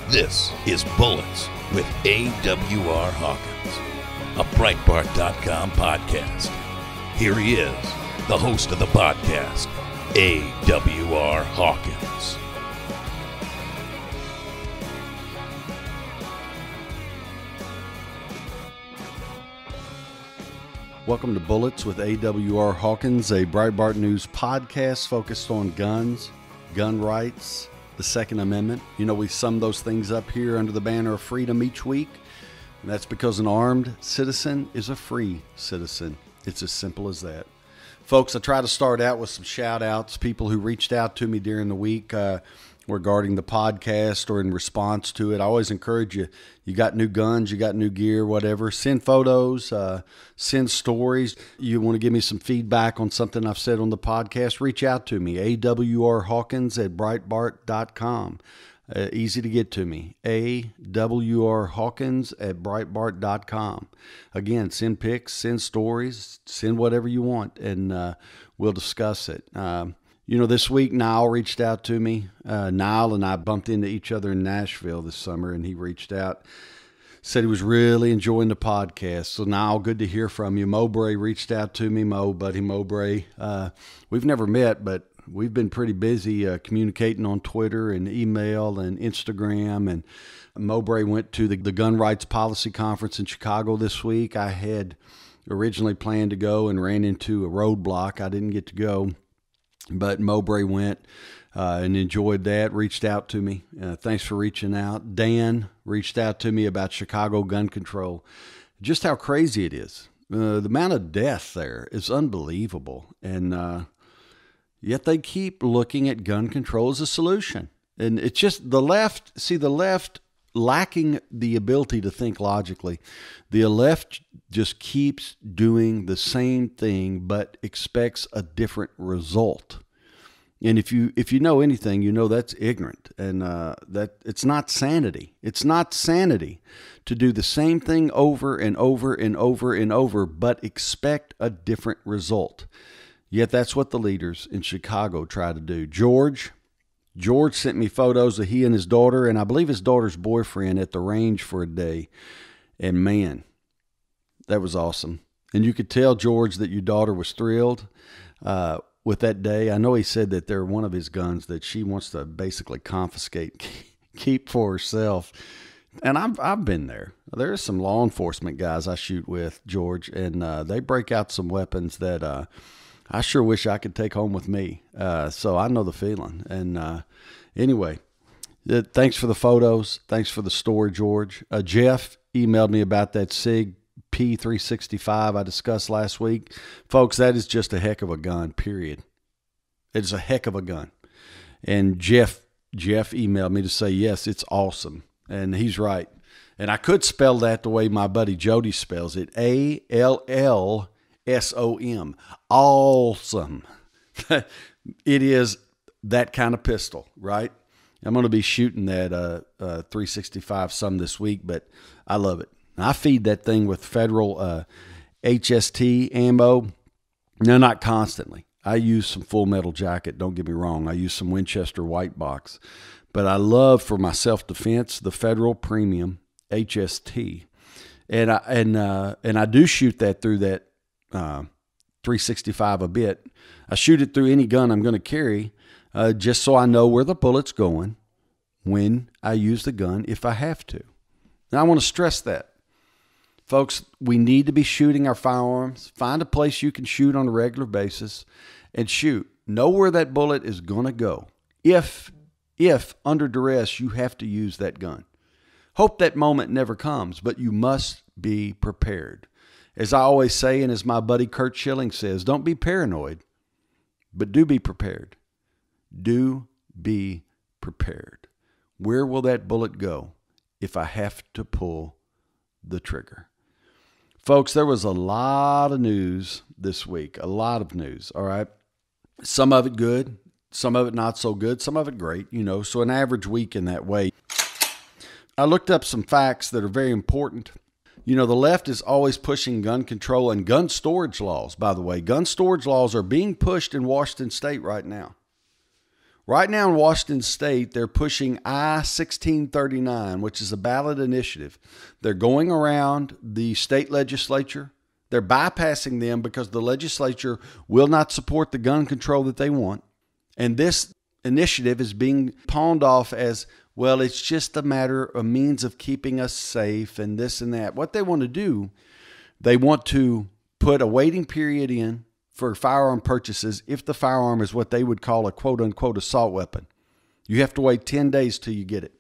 This is Bullets with AWR Hawkins, a Breitbart.com podcast. Here he is, the host of the podcast, AWR Hawkins. Welcome to Bullets with AWR Hawkins, a Breitbart News podcast focused on guns, gun rights, the Second Amendment. You know, we sum those things up here under the banner of freedom each week, and that's because an armed citizen is a free citizen. It's as simple as that. Folks, I try to start out with some shout-outs, people who reached out to me during the week regarding the podcast or in response to it. I always encourage you, you got new guns, you got new gear, whatever, send photos, send stories. You want to give me some feedback on something I've said on the podcast, reach out to me, AWR Hawkins at Breitbart.com. Easy to get to me, AWR Hawkins at Breitbart.com. Again, send pics, send stories, send whatever you want, and we'll discuss it. You know, this week, Niall reached out to me. Niall and I bumped into each other in Nashville this summer, and he reached out, said he was really enjoying the podcast. So, Niall, good to hear from you. Mowbray reached out to me, Buddy Mowbray. We've never met, but we've been pretty busy communicating on Twitter and email and Instagram. And Mowbray went to the Gun Rights Policy Conference in Chicago this week. I had originally planned to go and ran into a roadblock. I didn't get to go. But Mowbray went and enjoyed that, reached out to me. Thanks for reaching out. Dan reached out to me about Chicago gun control. Just how crazy it is. The amount of death there is unbelievable. And yet they keep looking at gun control as a solution. And it's just the left lacking the ability to think logically. The left just keeps doing the same thing but expects a different result. And if you know anything, you know that's ignorant, and that it's not sanity. It's not sanity to do the same thing over and over and over and over but expect a different result. Yet that's what the leaders in Chicago try to do. George sent me photos of he and his daughter, and I believe his daughter's boyfriend, at the range for a day. And man, that was awesome. And you could tell, George, that your daughter was thrilled with that day. I know he said that they're one of his guns that she wants to basically confiscate, keep for herself. And I've been there. There are some law enforcement guys I shoot with, George, and they break out some weapons that I sure wish I could take home with me. So I know the feeling. And anyway, thanks for the photos. Thanks for the story, George. Jeff emailed me about that SIG P365 I discussed last week. Folks, that is just a heck of a gun, period. It is a heck of a gun. And Jeff emailed me to say, yes, it's awesome. And he's right. And I could spell that the way my buddy Jody spells it, ALLSOM. Awesome. It is that kind of pistol, right? I'm going to be shooting that 365 some this week, but I love it. I feed that thing with federal HST ammo. No, not constantly. I use some Full Metal Jacket. Don't get me wrong. I use some Winchester White Box. But I love, for my self-defense, the Federal Premium HST. And I do shoot that through that 365 a bit. I shoot it through any gun I'm going to carry, just so I know where the bullet's going when I use the gun, if I have to. Now, I want to stress that. Folks, we need to be shooting our firearms. Find a place you can shoot on a regular basis and shoot. Know where that bullet is going to go. If under duress you have to use that gun. Hope that moment never comes, but you must be prepared. As I always say, and as my buddy Kurt Schilling says, don't be paranoid, but do be prepared. Do be prepared. Where will that bullet go if I have to pull the trigger? Folks, there was a lot of news this week, a lot of news, all right? Some of it good, some of it not so good, some of it great, so an average week in that way. I looked up some facts that are very important. The left is always pushing gun control and gun storage laws, by the way. Gun storage laws are being pushed in Washington State right now. Right now in Washington State, they're pushing I-1639, which is a ballot initiative. They're going around the state legislature. They're bypassing them because the legislature will not support the gun control that they want. And this initiative is being pawned off as, well, it's just a means of keeping us safe and this and that. What they want to do, they want to put a waiting period in for firearm purchases if the firearm is what they would call a quote-unquote assault weapon. You have to wait 10 days till you get it.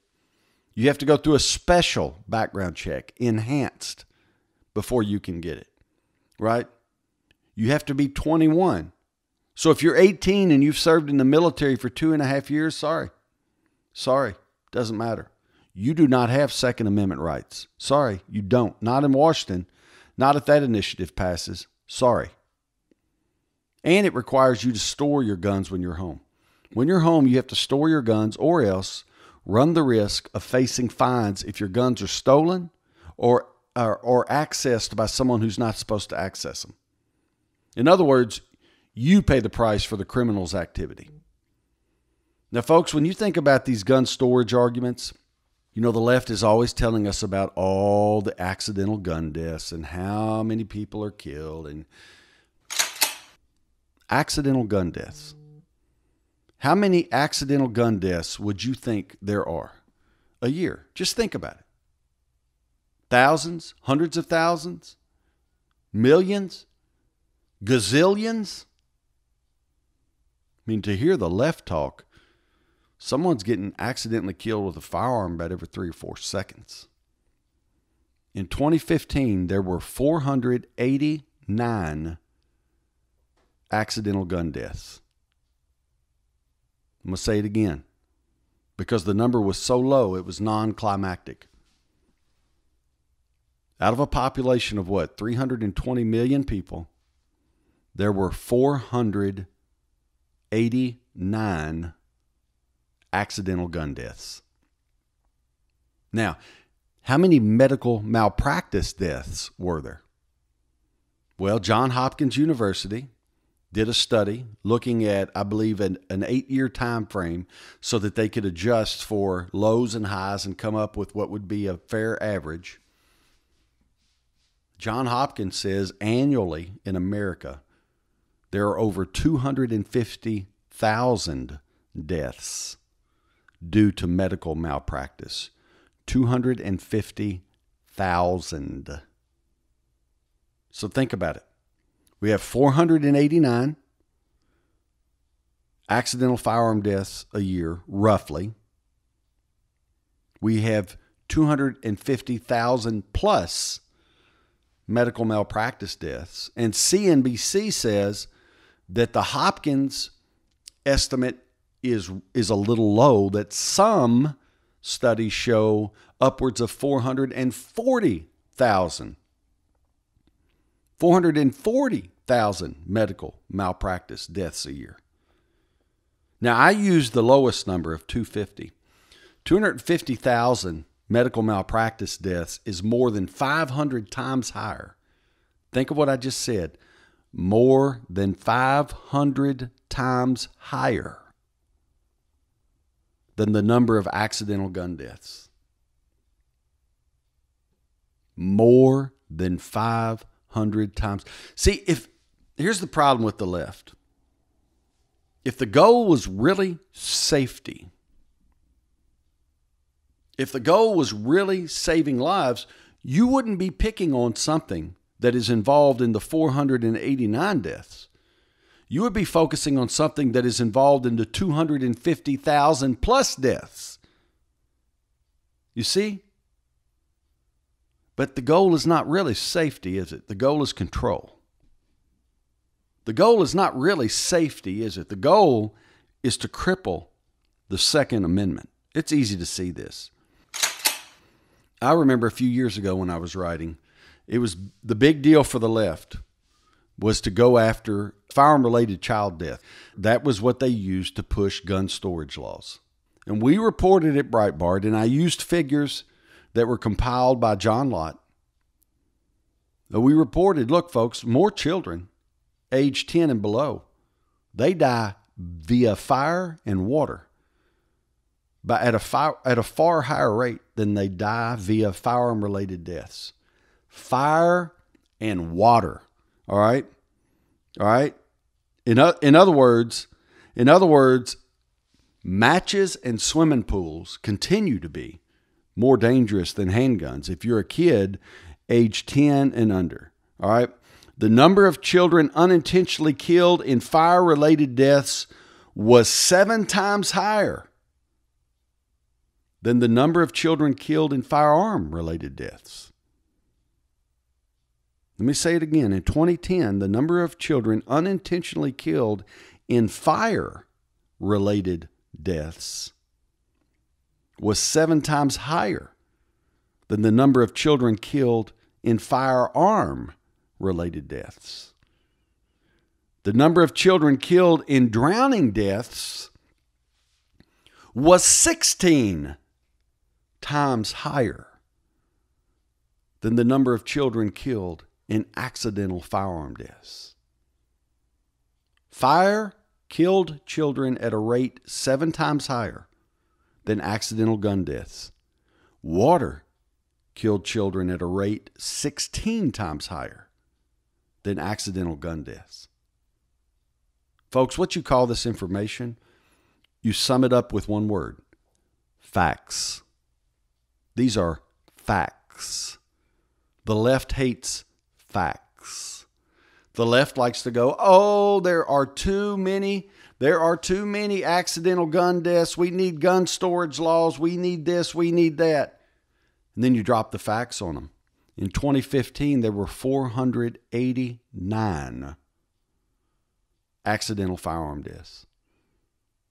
You have to go through a special background check, enhanced, before you can get it, right? You have to be 21. So if you're 18 and you've served in the military for 2.5 years, sorry, doesn't matter. You do not have Second Amendment rights. Sorry, you don't. Not in Washington. Not if that initiative passes. Sorry. And it requires you to store your guns when you're home. When you're home, you have to store your guns or else run the risk of facing fines if your guns are stolen or accessed by someone who's not supposed to access them. In other words, you pay the price for the criminal's activity. Now, folks, when you think about these gun storage arguments, you know, the left is always telling us about all the accidental gun deaths and how many people are killed and accidental gun deaths. How many accidental gun deaths would you think there are a year? Just think about it. Thousands, hundreds of thousands, millions, gazillions. I mean, to hear the left talk, someone's getting accidentally killed with a firearm about every 3 or 4 seconds. In 2015, there were 489 accidental gun deaths. I'm going to say it again because the number was so low, it was non-climactic. Out of a population of 320 million people, there were 489 accidental gun deaths. Now, how many medical malpractice deaths were there? Well, Johns Hopkins University did a study looking at, I believe, an 8-year time frame so that they could adjust for lows and highs and come up with what would be a fair average. Johns Hopkins says annually in America, there are over 250,000 deaths due to medical malpractice. 250,000. So think about it. We have 489 accidental firearm deaths a year, roughly. We have 250,000 plus medical malpractice deaths. And CNBC says that the Hopkins estimate is a little low, that some studies show upwards of 440,000 medical malpractice deaths a year. Now, I use the lowest number of 250. 250,000 medical malpractice deaths is more than 500 times higher. Think of what I just said. More than 500 times higher than the number of accidental gun deaths. More than 500 times. See, here's the problem with the left. If the goal was really safety, if the goal was really saving lives, you wouldn't be picking on something that is involved in the 489 deaths. You would be focusing on something that is involved in the 250,000 plus deaths. You see? But the goal is not really safety, is it? The goal is control. The goal is not really safety, is it? The goal is to cripple the Second Amendment. It's easy to see this. I remember a few years ago when I was writing, it was the big deal for the left was to go after firearm-related child death. That was what they used to push gun storage laws. And we reported at Breitbart, and I used figures that were compiled by John Lott. We reported, look, folks, more children age 10 and below, they die via fire and water, but at a far higher rate than they die via firearm-related deaths. Fire and water. All right. In other words, matches and swimming pools continue to be more dangerous than handguns if you're a kid age 10 and under. All right. The number of children unintentionally killed in fire-related deaths was 7 times higher than the number of children killed in firearm-related deaths. Let me say it again. In 2010, the number of children unintentionally killed in fire-related deaths was 7 times higher than the number of children killed in firearm-related deaths. The number of children killed in drowning deaths was 16 times higher than the number of children killed in accidental firearm deaths. Fire killed children at a rate 7 times higher than accidental gun deaths. Water killed children at a rate 16 times higher than accidental gun deaths. Folks, what you call this information, you sum it up with one word: facts. These are facts. The left hates facts. The left likes to go, oh, there are too many accidental gun deaths. We need gun storage laws. We need this. We need that. And then you drop the facts on them. In 2015, there were 489 accidental firearm deaths.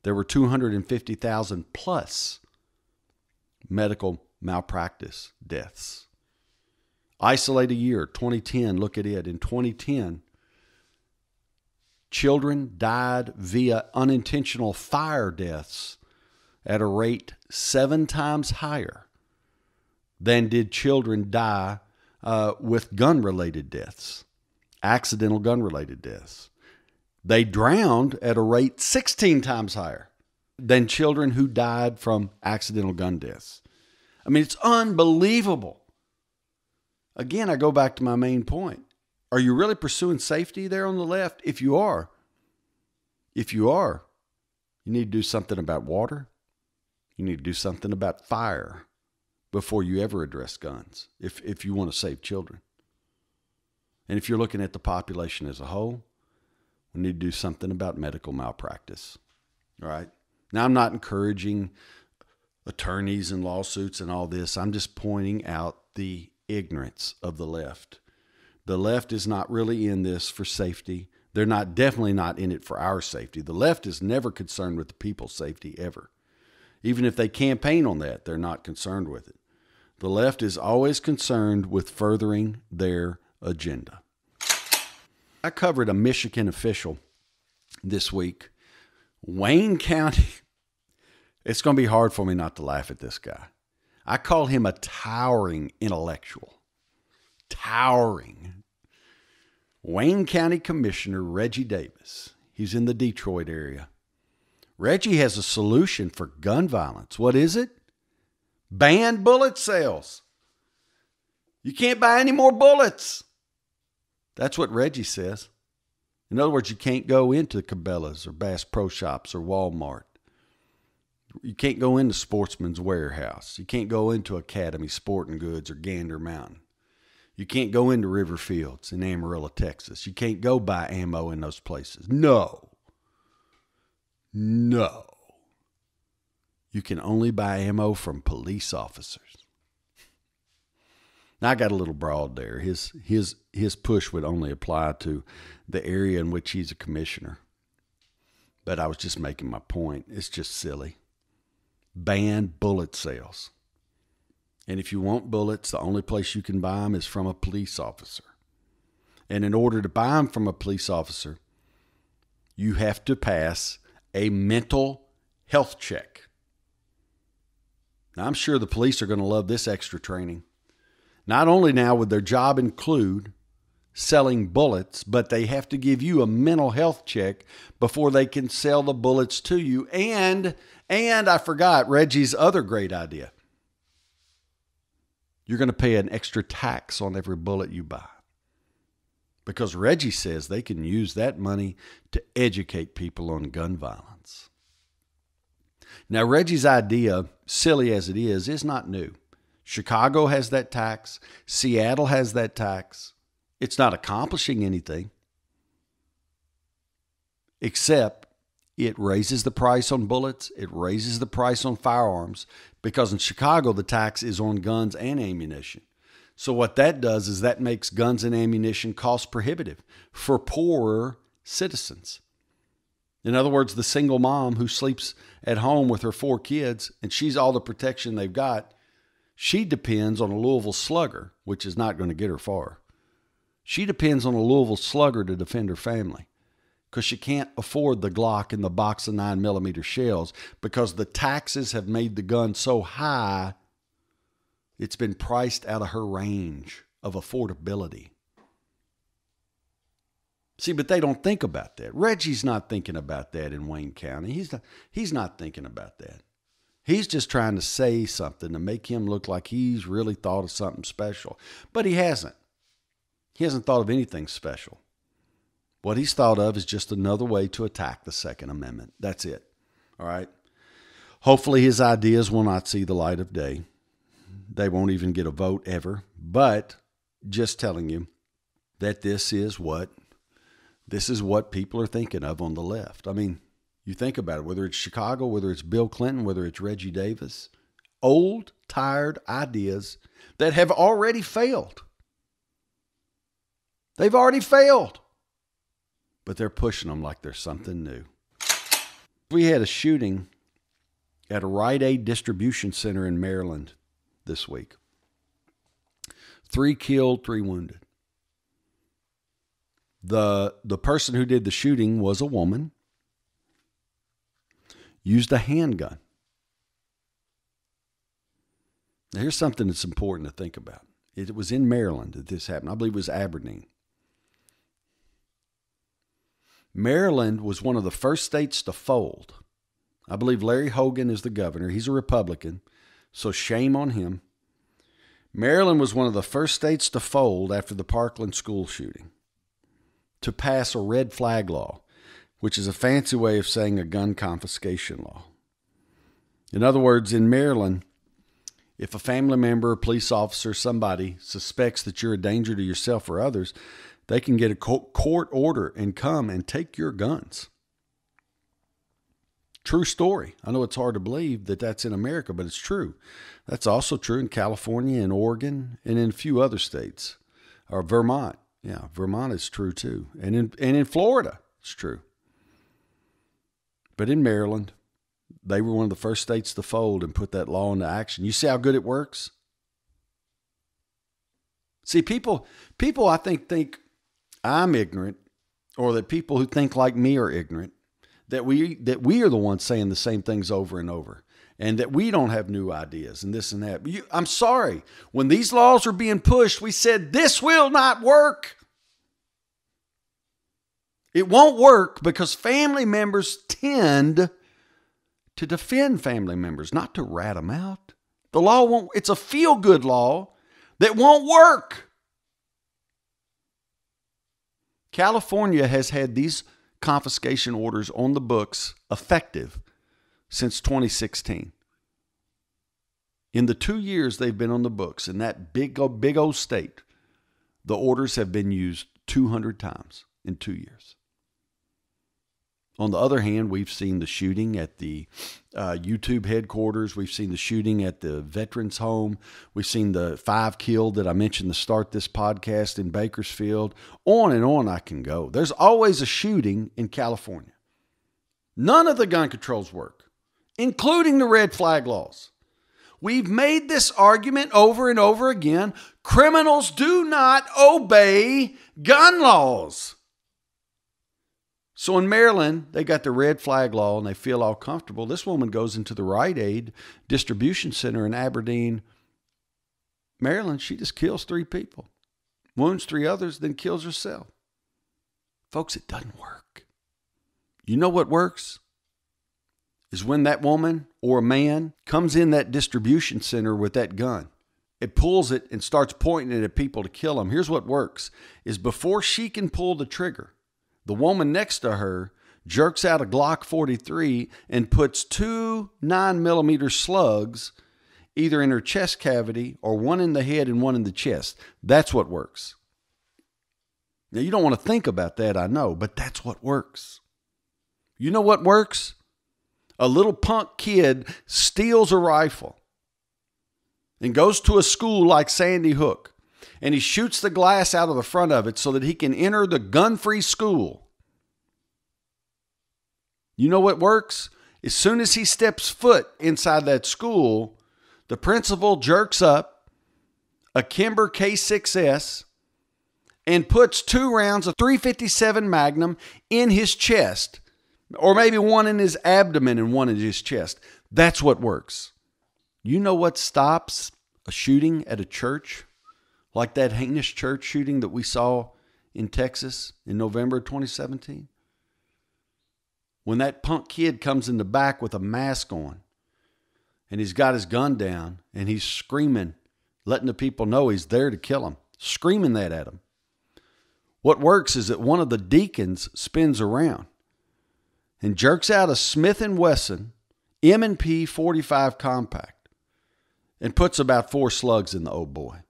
There were 250,000 plus medical malpractice deaths. Isolate a year, 2010, look at it. In 2010, children died via unintentional fire deaths at a rate 7 times higher than did children die with gun-related deaths, accidental gun-related deaths. They drowned at a rate 16 times higher than children who died from accidental gun deaths. I mean, it's unbelievable. Again, I go back to my main point. Are you really pursuing safety there on the left? If you are, you need to do something about water. You need to do something about fire before you ever address guns, if you want to save children. And if you're looking at the population as a whole, we need to do something about medical malpractice. All right? Now, I'm not encouraging attorneys and lawsuits and all this. I'm just pointing out the ignorance of the left. The left is not really in this for safety. They're definitely not in it for our safety. The left is never concerned with the people's safety ever. Even if they campaign on that, they're not concerned with it. The left is always concerned with furthering their agenda. I covered a Michigan official this week. Wayne County. It's going to be hard for me not to laugh at this guy. I call him a towering intellectual. Towering. Wayne County Commissioner Reggie Davis. He's in the Detroit area. Reggie has a solution for gun violence. What is it? Ban bullet sales. You can't buy any more bullets. That's what Reggie says. In other words, you can't go into Cabela's or Bass Pro Shops or Walmart. You can't go into Sportsman's Warehouse. You can't go into Academy Sporting Goods or Gander Mountain. You can't go into River Fields in Amarillo, Texas. You can't go buy ammo in those places. No. You can only buy ammo from police officers. Now, I got a little broad there. His push would only apply to the area in which he's a commissioner. But I was just making my point. It's just silly. Ban bullet sales. And if you want bullets, the only place you can buy them is from a police officer. And in order to buy them from a police officer, you have to pass a mental health check. Now, I'm sure the police are going to love this extra training. Not only now would their job include selling bullets, but they have to give you a mental health check before they can sell the bullets to you. And I forgot Reggie's other great idea. You're going to pay an extra tax on every bullet you buy. Because Reggie says they can use that money to educate people on gun violence. Now, Reggie's idea, silly as it is not new. Chicago has that tax. Seattle has that tax. It's not accomplishing anything, except it raises the price on bullets. It raises the price on firearms, because in Chicago, the tax is on guns and ammunition. So what that does is that makes guns and ammunition cost prohibitive for poorer citizens. In other words, the single mom who sleeps at home with her 4 kids and she's all the protection they've got, she depends on a Louisville Slugger, which is not going to get her far. She depends on a Louisville Slugger to defend her family because she can't afford the Glock and the box of 9mm shells because the taxes have made the gun so high, it's been priced out of her range of affordability. See, but they don't think about that. Reggie's not thinking about that in Wayne County. He's not thinking about that. He's just trying to say something to make him look like he's really thought of something special. But he hasn't. He hasn't thought of anything special. What he's thought of is just another way to attack the Second Amendment. That's it. All right? Hopefully his ideas will not see the light of day. They won't even get a vote ever. But just telling you that this is what people are thinking of on the left. I mean, you think about it, whether it's Chicago, whether it's Bill Clinton, whether it's Reggie Davis, old, tired ideas that have already failed. They've already failed, but they're pushing them like there's something new. We had a shooting at a Rite Aid distribution center in Maryland this week. 3 killed, 3 wounded. The person who did the shooting was a woman, used a handgun. Now, here's something that's important to think about. It was in Maryland that this happened. I believe it was Aberdeen. Maryland was one of the first states to fold. I believe Larry Hogan is the governor. He's a Republican, so shame on him. Maryland was one of the first states to fold after the Parkland school shooting, to pass a red flag law, which is a fancy way of saying a gun confiscation law. In other words, in Maryland, if a family member, a police officer, somebody suspects that you're a danger to yourself or others, they can get a court order and come and take your guns. True story. I know it's hard to believe that that's in America, but it's true. That's also true in California and Oregon and in a few other states. Or Vermont. Yeah, Vermont is true too. And in Florida, it's true. But in Maryland, they were one of the first states to fold and put that law into action. You see how good it works? See, people I think I'm ignorant, or that people who think like me are ignorant, that we are the ones saying the same things over and over, and that we don't have new ideas and this and that. I'm sorry. When these laws were being pushed, we said, this will not work. It won't work because family members tend to defend family members, not to rat them out. The law won't, it's a feel-good law that won't work. California has had these confiscation orders on the books effective since 2016. In the 2 years they've been on the books in that big old state, the orders have been used 200 times in 2 years. On the other hand, we've seen the shooting at the YouTube headquarters. We've seen the shooting at the veterans home. We've seen the 5 killed that I mentioned to start this podcast in Bakersfield. On and on I can go. There's always a shooting in California. None of the gun controls work, including the red flag laws. We've made this argument over and over again. Criminals do not obey gun laws. So in Maryland, they got the red flag law and they feel all comfortable. This woman goes into the Rite Aid distribution center in Aberdeen, Maryland. She just kills 3 people. wounds 3 others, then kills herself. Folks, it doesn't work. You know what works? Is when that woman or a man comes in that distribution center with that gun. It pulls it and starts pointing it at people to kill them. Here's what works, is before she can pull the trigger, the woman next to her jerks out a Glock 43 and puts 2 9mm slugs either in her chest cavity or one in the head and one in the chest. That's what works. Now, you don't want to think about that, I know, but that's what works. You know what works? A little punk kid steals a rifle and goes to a school like Sandy Hook, and he shoots the glass out of the front of it so that he can enter the gun-free school. You know what works? As soon as he steps foot inside that school, the principal jerks up a Kimber K6S and puts 2 rounds of .357 Magnum in his chest, or maybe one in his abdomen and one in his chest. That's what works. You know what stops a shooting at a church, like that heinous church shooting that we saw in Texas in November of 2017? When that punk kid comes in the back with a mask on, and he's got his gun down, and he's screaming, letting the people know he's there to kill them, screaming that at them. What works is that one of the deacons spins around and jerks out a Smith & Wesson M&P 45 compact and puts about 4 slugs in the old boy,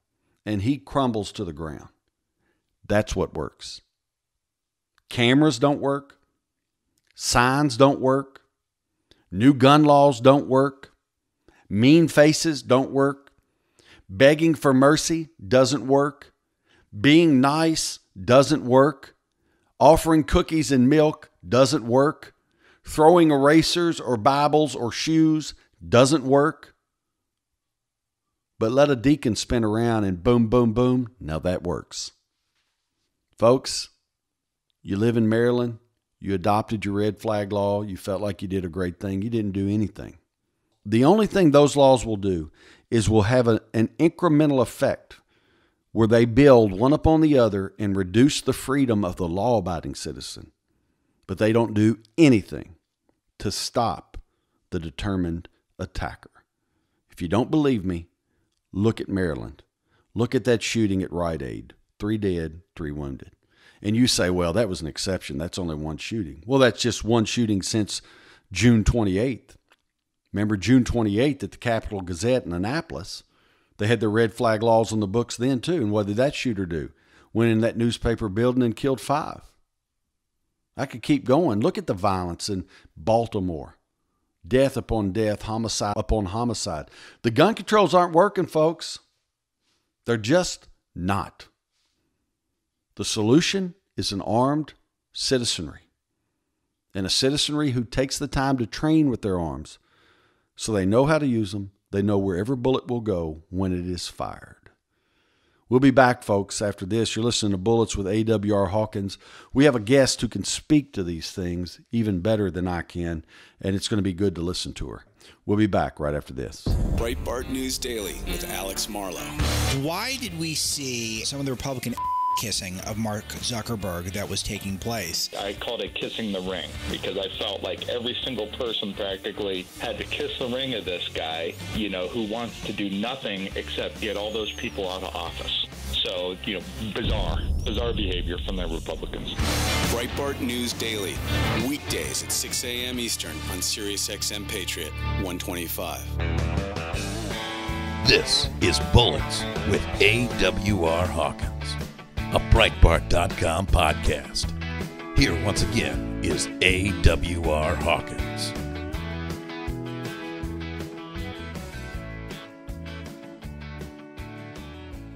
and he crumbles to the ground. That's what works. Cameras don't work. Signs don't work. New gun laws don't work. Mean faces don't work. Begging for mercy doesn't work. Being nice doesn't work. Offering cookies and milk doesn't work. Throwing erasers or Bibles or shoes doesn't work. But let a deacon spin around and boom, boom, boom. Now that works. Folks, you live in Maryland. You adopted your red flag law. You felt like you did a great thing. You didn't do anything. The only thing those laws will do is will have an incremental effect where they build one upon the other and reduce the freedom of the law-abiding citizen. But they don't do anything to stop the determined attacker. If you don't believe me, look at Maryland. Look at that shooting at Rite Aid. 3 dead, 3 wounded. And you say, well, that was an exception. That's only one shooting. Well, that's just one shooting since June 28th. Remember June 28th at the Capitol Gazette in Annapolis? They had the red flag laws on the books then too. And what did that shooter do? Went in that newspaper building and killed 5. I could keep going. Look at the violence in Baltimore. Death upon death, homicide upon homicide. The gun controls aren't working, folks. They're just not. The solution is an armed citizenry, and a citizenry who takes the time to train with their arms so they know how to use them. They know where every bullet will go when it is fired. We'll be back, folks, after this. You're listening to Bullets with AWR Hawkins. We have a guest who can speak to these things even better than I can, and it's going to be good to listen to her. We'll be back right after this. Breitbart News Daily with Alex Marlow. Why did we see some of the Republican kissing of Mark Zuckerberg that was taking place? I called it kissing the ring because I felt like every single person practically had to kiss the ring of this guy, who wants to do nothing except get all those people out of office. So, bizarre behavior from the Republicans. Breitbart News Daily, weekdays at 6 a.m. Eastern on SiriusXM Patriot 125. This is Bullets with AWR Hawkins, a Breitbart.com podcast. Here once again is AWR Hawkins.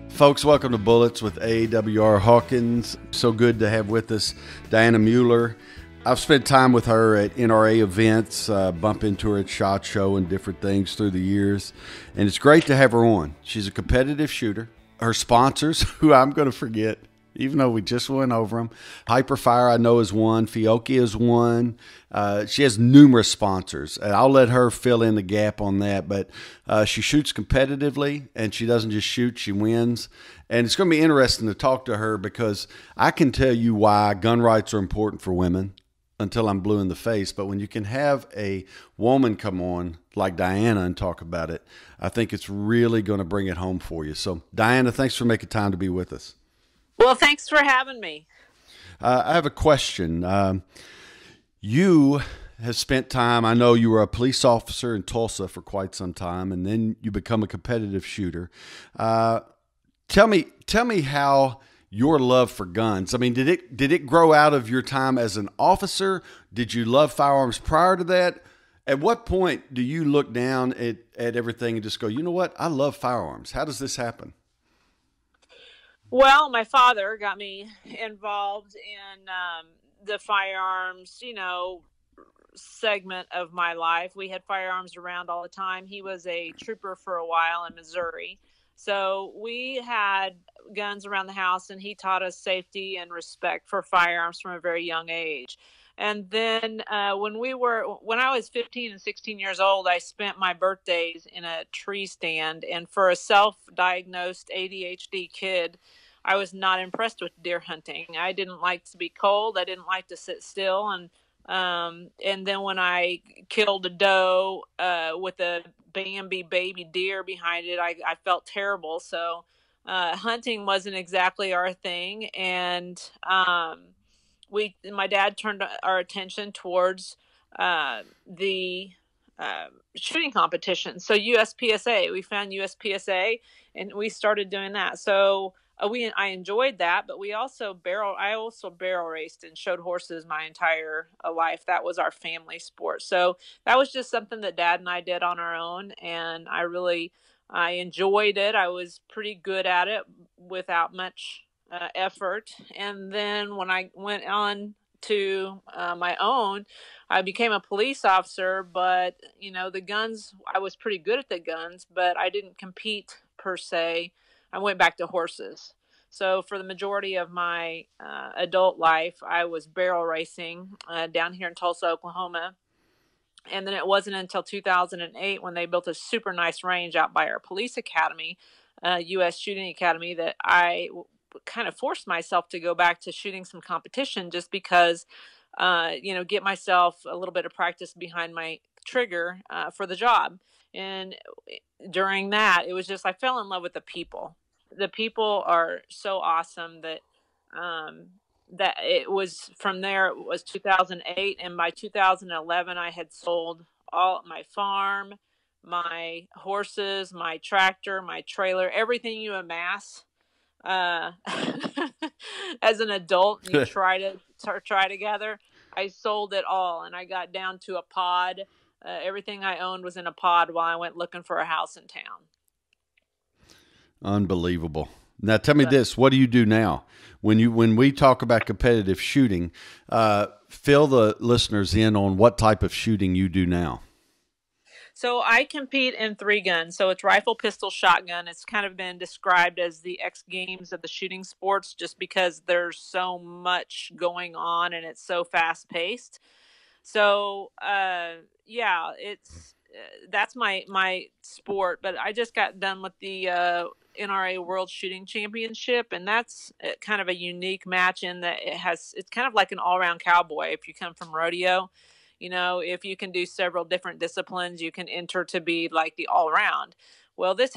Folks, welcome to Bullets with AWR Hawkins. So good to have with us Diana Mueller. I've spent time with her at NRA events, bump into her at SHOT Show and different things through the years. And it's great to have her on. She's a competitive shooter. Her sponsors, who I'm going to forget, Even though we just went over them. Hyperfire, I know, is one. Fiocchi is one. She has numerous sponsors, and I'll let her fill in the gap on that. But she shoots competitively, and she doesn't just shoot, she wins. And it's going to be interesting to talk to her because I can tell you why gun rights are important for women until I'm blue in the face. But when you can have a woman come on like Diana and talk about it, I think it's really going to bring it home for you. So, Diana, thanks for making time to be with us. Well, thanks for having me. I have a question. You have spent time, I know you were a police officer in Tulsa for quite some time, and then you become a competitive shooter. Tell me how your love for guns, I mean, did it grow out of your time as an officer? Did you love firearms prior to that? At what point do you look down at everything and just go, you know what, I love firearms? How does this happen? Well, my father got me involved in the firearms, segment of my life. We had firearms around all the time. He was a trooper for a while in Missouri. So we had guns around the house, and he taught us safety and respect for firearms from a very young age. And then when I was 15 and 16 years old, I spent my birthdays in a tree stand. And for a self-diagnosed ADHD kid, I was not impressed with deer hunting. I didn't like to be cold. I didn't like to sit still. And then when I killed a doe with a Bambi baby deer behind it, I felt terrible. So hunting wasn't exactly our thing. And my dad turned our attention towards the shooting competition. So USPSA, we found USPSA, and we started doing that. So I enjoyed that, but I also barrel raced and showed horses my entire life. That was our family sport. So that was just something that Dad and I did on our own, and I enjoyed it. I was pretty good at it without much effort. And then when I went on to my own, I became a police officer, but the guns, I was pretty good at the guns, but I didn't compete per se. I went back to horses. So for the majority of my adult life, I was barrel racing down here in Tulsa, Oklahoma. And then it wasn't until 2008 when they built a super nice range out by our police academy, U.S. Shooting Academy, that I kind of forced myself to go back to shooting some competition just because, get myself a little bit of practice behind my trigger for the job. And during that, it was just, I fell in love with the people. The people are so awesome that it was from there. It was 2008, and by 2011, I had sold all my farm, my horses, my tractor, my trailer, everything you amass as an adult. And you try together. I sold it all, and I got down to a pod. Everything I owned was in a pod while I went looking for a house in town. Unbelievable. Now tell me this, what do you do now? When we talk about competitive shooting, fill the listeners in on what type of shooting you do now. So I compete in 3 guns. So it's rifle, pistol, shotgun. It's kind of been described as the X Games of the shooting sports just because there's so much going on and it's so fast paced. So that's my sport. But I just got done with the NRA World Shooting Championship, and that's kind of a unique match in that it's kind of like an all-around cowboy. If you come from rodeo, if you can do several different disciplines, you can enter to be like the all-around. Well, this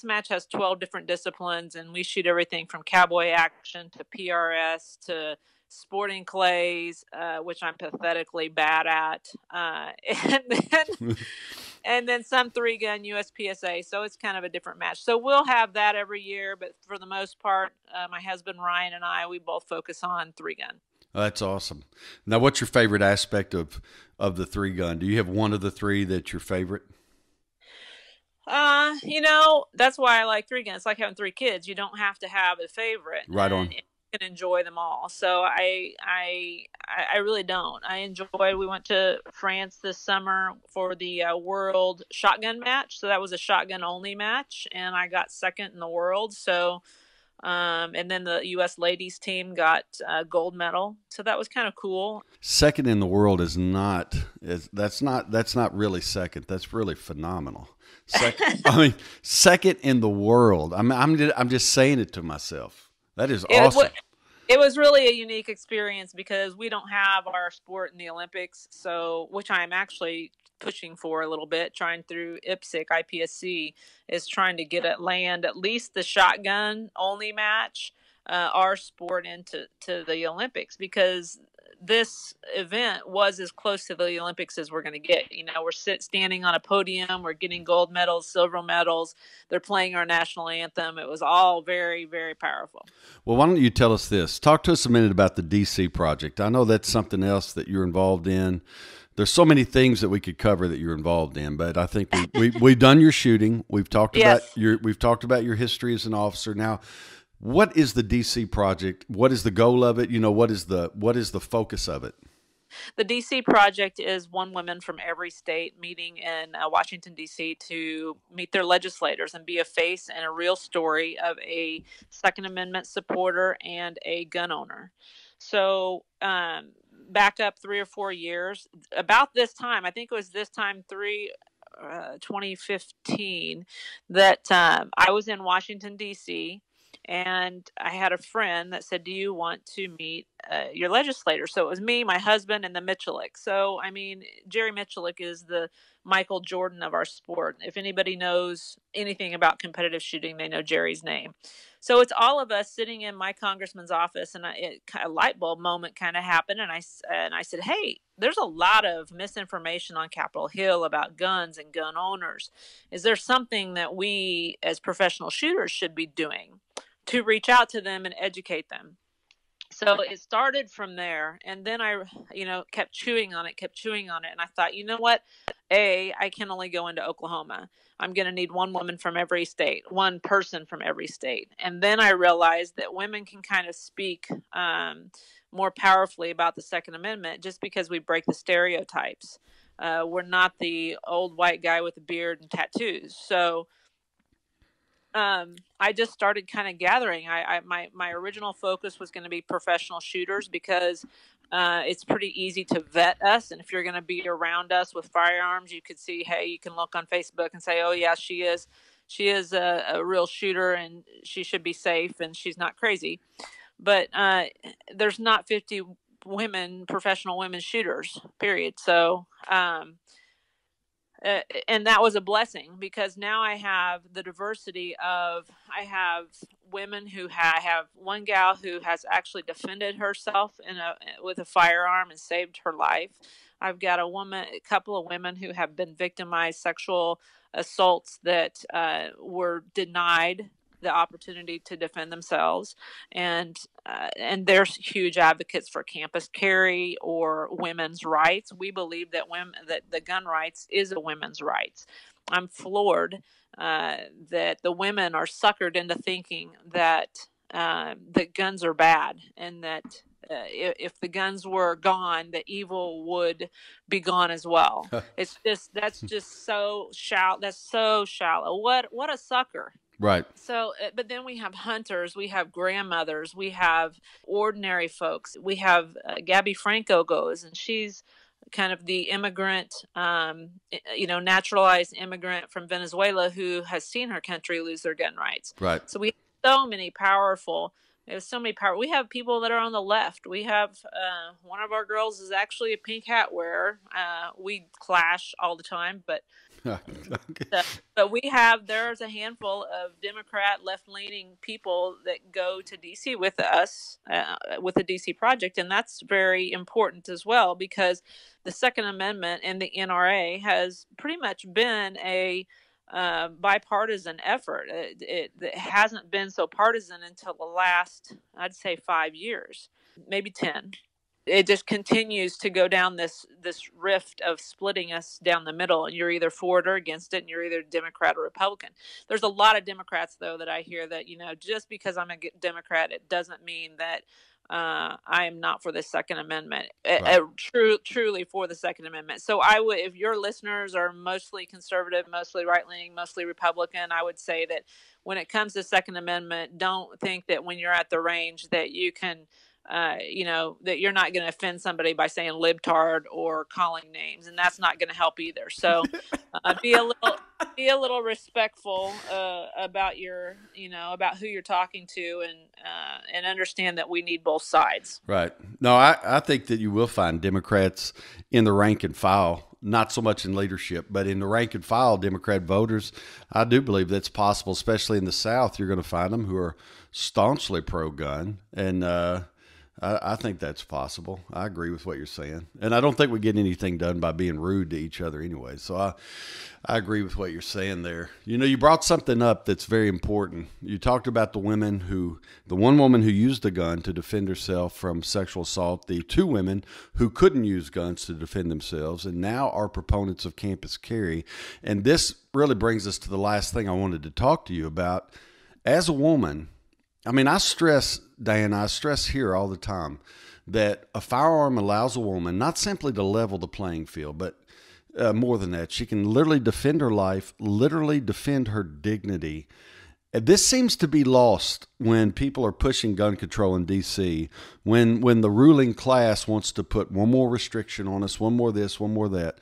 match has 12 different disciplines, and we shoot everything from cowboy action to PRS to sporting clays, which I'm pathetically bad at, and then some 3-gun USPSA. So it's kind of a different match. So we'll have that every year, but for the most part, my husband Ryan and we both focus on 3-gun. Oh, that's awesome. Now, what's your favorite aspect of the 3-gun? Do you have one of the 3 that's your favorite? That's why I like 3-gun. It's like having 3 kids. You don't have to have a favorite. Right on. Can enjoy them all. So I really don't. I enjoyed. We went to France this summer for the world shotgun match. So that was a shotgun only match, and I got second in the world. So And then the U.S. ladies team got a gold medal. So that was kind of cool. Second in the world that's not really second. That's really phenomenal. Second in the world. I'm just saying it to myself. That is awesome. It was really a unique experience because we don't have our sport in the Olympics. So, which I'm actually pushing for a little bit, trying through IPSC, is trying to get at least the shotgun only match, our sport into the Olympics, because this event was as close to the Olympics as we're going to get. You know, we're standing on a podium, we're getting gold medals, silver medals. They're playing our national anthem. It was all very, very powerful. Well, why don't you tell us this? Talk to us a minute about the DC project. I know that's something else that you're involved in. There's so many things that we could cover that you're involved in, but I think we've done your shooting. We've talked about your history as an officer. Now, what is the DC project? What is the goal of it? You know, what is the focus of it? The DC project is one woman from every state meeting in Washington, D.C. to meet their legislators and be a face and a real story of a Second Amendment supporter and a gun owner. So back up 3 or 4 years, about this time, I think it was this time, 2015, that I was in Washington, D.C., and I had a friend that said, do you want to meet your legislator? So it was me, my husband, and the Mitchellick. So, I mean, Jerry Mitchellick is the Michael Jordan of our sport. If anybody knows anything about competitive shooting, they know Jerry's name. So it's all of us sitting in my congressman's office, and a light bulb moment kind of happened. And I said, hey, there's a lot of misinformation on Capitol Hill about guns and gun owners. Is there something that we as professional shooters should be doing to reach out to them and educate them? So it started from there. And then I, kept chewing on it. And I thought, you know what? I can only go into Oklahoma. I'm going to need one woman from every state, one person from every state. And then I realized that women can kind of speak more powerfully about the Second Amendment just because we break the stereotypes. We're not the old white guy with a beard and tattoos. So I just started kind of gathering. My original focus was going to be professional shooters because it's pretty easy to vet us. And if you're going to be around us with firearms, you could see, hey, you can look on Facebook and say, oh yeah, she is a real shooter and she should be safe and she's not crazy. But there's not 50 professional women shooters, period. So, and that was a blessing because now I have the diversity I have women who have one gal who has actually defended herself with a firearm and saved her life. I've got a couple of women who have been victimized sexual assaults that were denied the opportunity to defend themselves, and they're huge advocates for campus carry or women's rights. We believe that the gun rights is a women's rights. I'm floored that the women are suckered into thinking that guns are bad and that if the guns were gone, the evil would be gone as well. That's just so shallow. That's so shallow. What a sucker. Right. So, but then we have hunters, we have grandmothers, we have ordinary folks. We have Gabby Franco goes, and she's kind of the immigrant, naturalized immigrant from Venezuela who has seen her country lose their gun rights. Right. So we have so many powerful. There's so many power. We have people that are on the left. We have one of our girls is actually a pink hat wearer. We clash all the time, but there's a handful of Democrat left-leaning people that go to DC with us with the DC project, and that's very important as well because the Second Amendment and the NRA has pretty much been a bipartisan effort. It hasn't been so partisan until the last, I'd say, 5 years, maybe 10. It just continues to go down this rift of splitting us down the middle, and you're either for it or against it, and you're either Democrat or Republican. There's a lot of Democrats, though, that I hear that, just because I'm a Democrat, it doesn't mean that I am not for the Second Amendment. Right. Truly for the Second Amendment. So I would, if your listeners are mostly conservative, mostly right-leaning, mostly Republican, I would say that when it comes to Second Amendment, don't think that when you're at the range that you can, that you're not going to offend somebody by saying libtard or calling names, and that's not going to help either. So be a little respectful about about who you're talking to, and understand that we need both sides. Right. No, I think that you will find Democrats in the rank and file, not so much in leadership, but in the rank and file Democrat voters. I do believe that's possible, especially in the South. You're going to find them who are staunchly pro-gun, and I think that's possible. I agree with what you're saying. And I don't think we get anything done by being rude to each other anyway. So I agree with what you're saying there. You brought something up that's very important. You talked about the one woman who used a gun to defend herself from sexual assault, the two women who couldn't use guns to defend themselves, and now are proponents of campus carry. And this really brings us to the last thing I wanted to talk to you about. As a woman, I stress, Diana, I stress here all the time that a firearm allows a woman not simply to level the playing field, but more than that, she can literally defend her life, literally defend her dignity. And this seems to be lost when people are pushing gun control in D.C., when the ruling class wants to put one more restriction on us, one more this, one more that.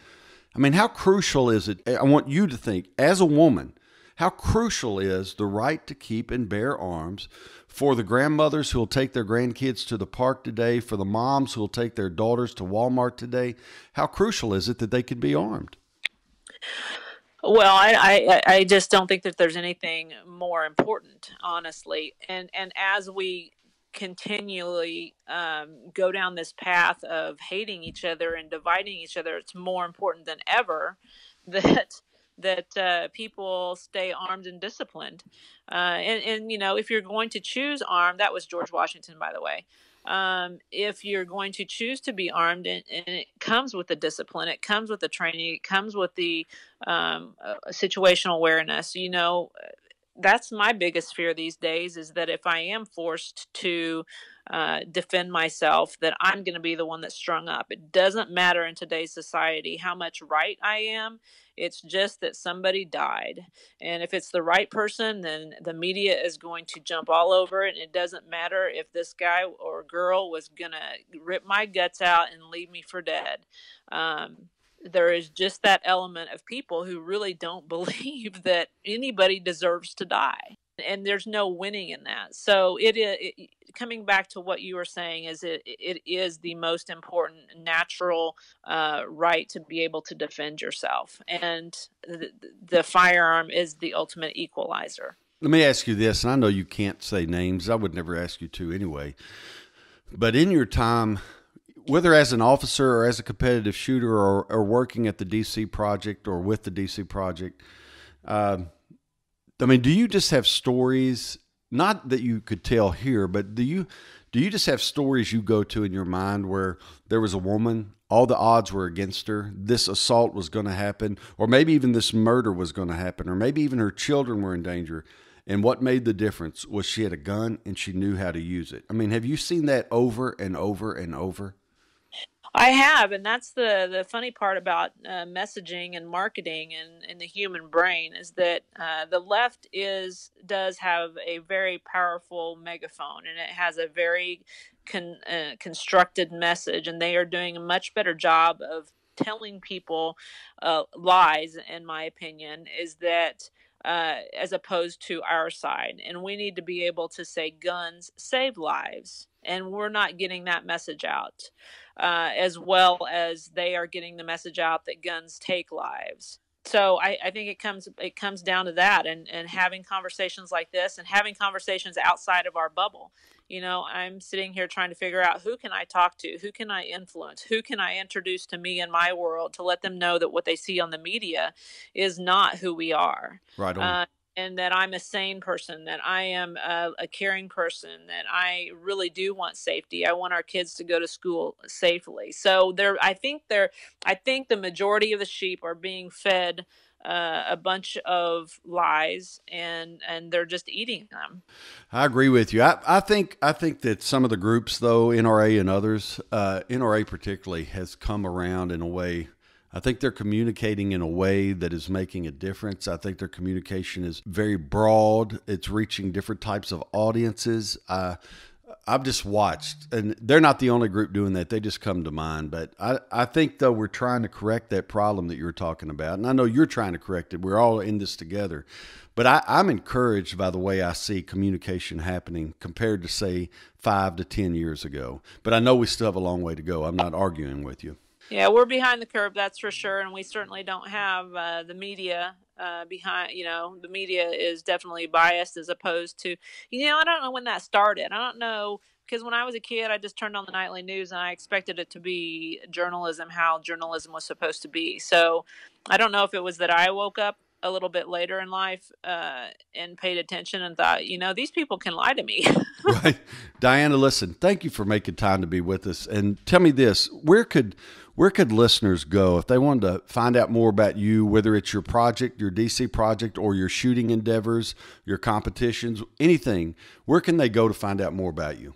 How crucial is it? I want you to think, as a woman, how crucial is the right to keep and bear arms for the grandmothers who will take their grandkids to the park today, for the moms who will take their daughters to Walmart today? How crucial is it that they could be armed? Well, I just don't think that there's anything more important, honestly. And as we continually go down this path of hating each other and dividing each other, it's more important than ever that people stay armed and disciplined. And if you're going to choose armed, that was George Washington, by the way. If you're going to choose to be armed, and it comes with the discipline, it comes with the training, it comes with the situational awareness. That's my biggest fear these days, is that if I am forced to defend myself, that I'm going to be the one that's strung up. It doesn't matter in today's society how much right I am. It's just that somebody died. And if it's the right person, then the media is going to jump all over it. And it doesn't matter if this guy or girl was going to rip my guts out and leave me for dead. There is just that element of people who really don't believe that anybody deserves to die. And there's no winning in that. So coming back to what you were saying, is it is the most important natural right to be able to defend yourself. And the firearm is the ultimate equalizer. Let me ask you this, and I know you can't say names. I would never ask you to anyway. But in your time, whether as an officer or as a competitive shooter or working at the DC Project or with the DC Project, do you just have stories, not that you could tell here, but do you just have stories you go to in your mind where there was a woman, all the odds were against her, this assault was going to happen, or maybe even this murder was going to happen, or maybe even her children were in danger, and what made the difference was she had a gun and she knew how to use it? Have you seen that over and over and over? I have, and that's the funny part about messaging and marketing and the human brain, is that the left does have a very powerful megaphone, and it has a very constructed message, and they are doing a much better job of telling people lies, in my opinion, is that as opposed to our side. And we need to be able to say guns save lives, and we're not getting that message out. As well as they are getting the message out that guns take lives. So I think it comes down to that, and having conversations like this, and having conversations outside of our bubble. I'm sitting here trying to figure out, who can I talk to, who can I influence, who can I introduce to me in my world, to let them know that what they see on the media is not who we are. Right on. And that I'm a sane person, that I am a caring person, that I really do want safety. I want our kids to go to school safely. So I think the majority of the sheep are being fed a bunch of lies, and they're just eating them. I agree with you. I think that some of the groups, though, NRA and others, NRA particularly, has come around in a way. I think they're communicating in a way that is making a difference. I think their communication is very broad. It's reaching different types of audiences. I've just watched, and they're not the only group doing that. They just come to mind. But I think, though, we're trying to correct that problem that you're talking about. And I know you're trying to correct it. We're all in this together. But I'm encouraged by the way I see communication happening compared to, say, 5 to 10 years ago. But I know we still have a long way to go. I'm not arguing with you. Yeah, we're behind the curve, that's for sure. And we certainly don't have the media behind. The media is definitely biased as opposed to, I don't know when that started. I don't know, because when I was a kid, I just turned on the nightly news and I expected it to be journalism, how journalism was supposed to be. So I don't know if it was that I woke up a little bit later in life and paid attention and thought, these people can lie to me. Right. Diana, listen, thank you for making time to be with us. And tell me this, where could listeners go if they wanted to find out more about you, whether it's your project, your DC project, or your shooting endeavors, your competitions, anything? Where can they go to find out more about you?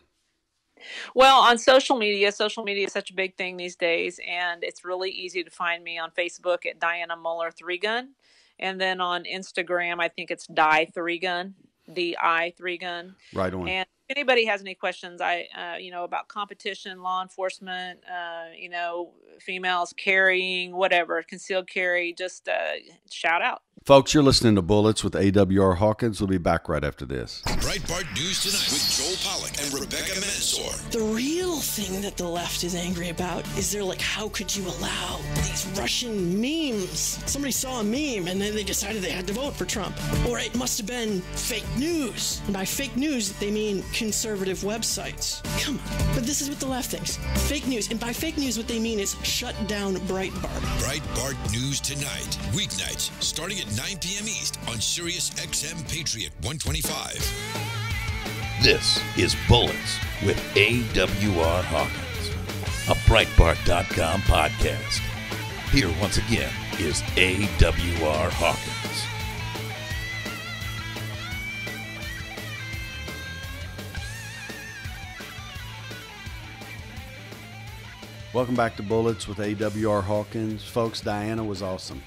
Well, on social media is such a big thing these days, and it's really easy to find me on Facebook at Diana Mueller 3-Gun. And then on Instagram, I think it's Die 3-Gun, DI 3-Gun. Right on. And if anybody has any questions, about competition, law enforcement, females carrying, whatever, concealed carry, just shout out. Folks, you're listening to Bullets with AWR Hawkins. We'll be back right after this. Breitbart News Tonight with Joel Pollack and Rebecca Mansour. The real thing that the left is angry about is they're like, how could you allow these Russian memes? Somebody saw a meme and then they decided they had to vote for Trump. Or it must have been fake news. And by fake news, they mean conservative websites. Come on. But this is what the left thinks. Fake news. And by fake news, what they mean is shut down Breitbart. Breitbart News Tonight. Weeknights starting at 9 p.m. East on Sirius XM Patriot 125. This is Bullets with AWR Hawkins, a Breitbart.com podcast. Here once again is AWR Hawkins. Welcome back to Bullets with AWR Hawkins. Folks, Diana was awesome.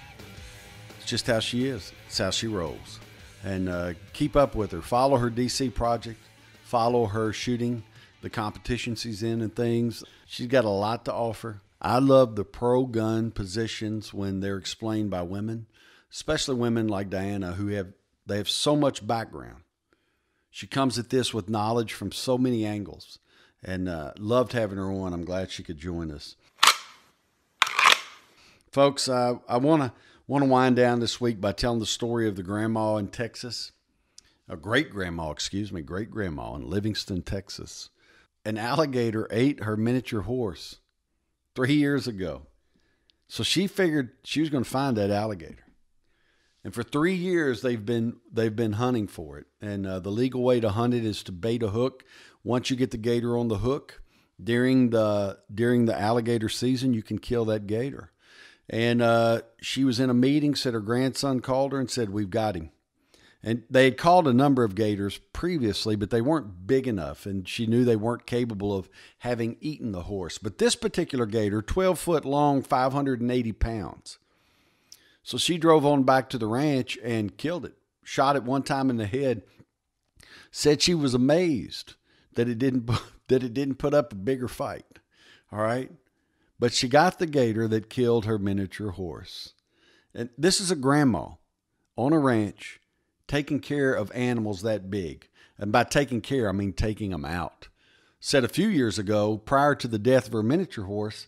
It's just how she is. It's how she rolls. And keep up with her. Follow her DC project. Follow her shooting, the competition she's in and things. She's got a lot to offer. I love the pro-gun positions when they're explained by women, especially women like Diana who have so much background. She comes at this with knowledge from so many angles. And loved having her on. I'm glad she could join us. Folks, I want to wind down this week by telling the story of the grandma in Texas. A great-grandma in Livingston, Texas. An alligator ate her miniature horse 3 years ago. So she figured she was going to find that alligator. And for 3 years, they've been hunting for it. And the legal way to hunt it is to bait a hook. Once you get the gator on the hook, during the alligator season, you can kill that gator. And she was in a meeting, said her grandson called her and said, "We've got him." And they had called a number of gators previously, but they weren't big enough. And she knew they weren't capable of having eaten the horse. But this particular gator, 12 foot long, 580 pounds. So she drove on back to the ranch and killed it. Shot it one time in the head. Said she was amazed that it didn't put up a bigger fight. All right. But she got the gator that killed her miniature horse. And this is a grandma on a ranch taking care of animals that big. And by taking care, I mean taking them out. Said a few years ago, prior to the death of her miniature horse,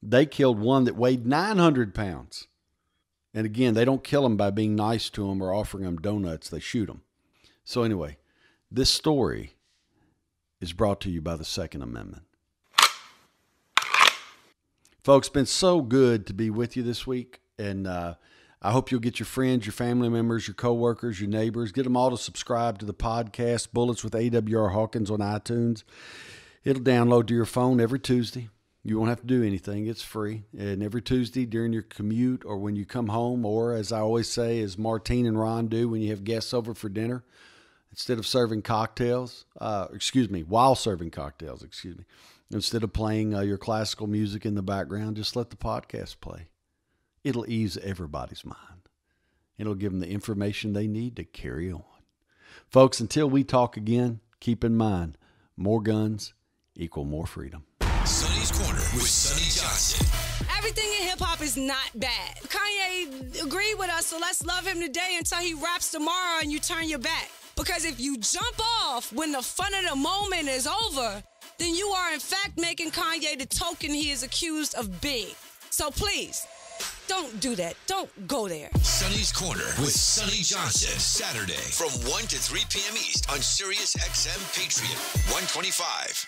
they killed one that weighed 900 pounds. And again, they don't kill them by being nice to them or offering them donuts. They shoot them. So anyway, this story is brought to you by the Second Amendment. Folks, it's been so good to be with you this week. And I hope you'll get your friends, your family members, your coworkers, your neighbors. Get them all to subscribe to the podcast, Bullets with AWR Hawkins on iTunes. It'll download to your phone every Tuesday. You won't have to do anything. It's free. And every Tuesday during your commute or when you come home, or as I always say, as Martine and Ron do when you have guests over for dinner, instead of serving cocktails, while serving cocktails, instead of playing your classical music in the background, just let the podcast play. It'll ease everybody's mind. It'll give them the information they need to carry on. Folks, until we talk again, keep in mind, more guns equal more freedom. Sonny's Corner with Sonny Johnson. Everything in hip-hop is not bad. Kanye agreed with us, so let's love him today until he raps tomorrow and you turn your back. Because if you jump off when the fun of the moment is over, then you are in fact making Kanye the token he is accused of being. So please, don't do that. Don't go there. Sonny's Corner with Sonny Johnson. Saturday from 1 to 3 p.m. East on Sirius XM Patriot 125.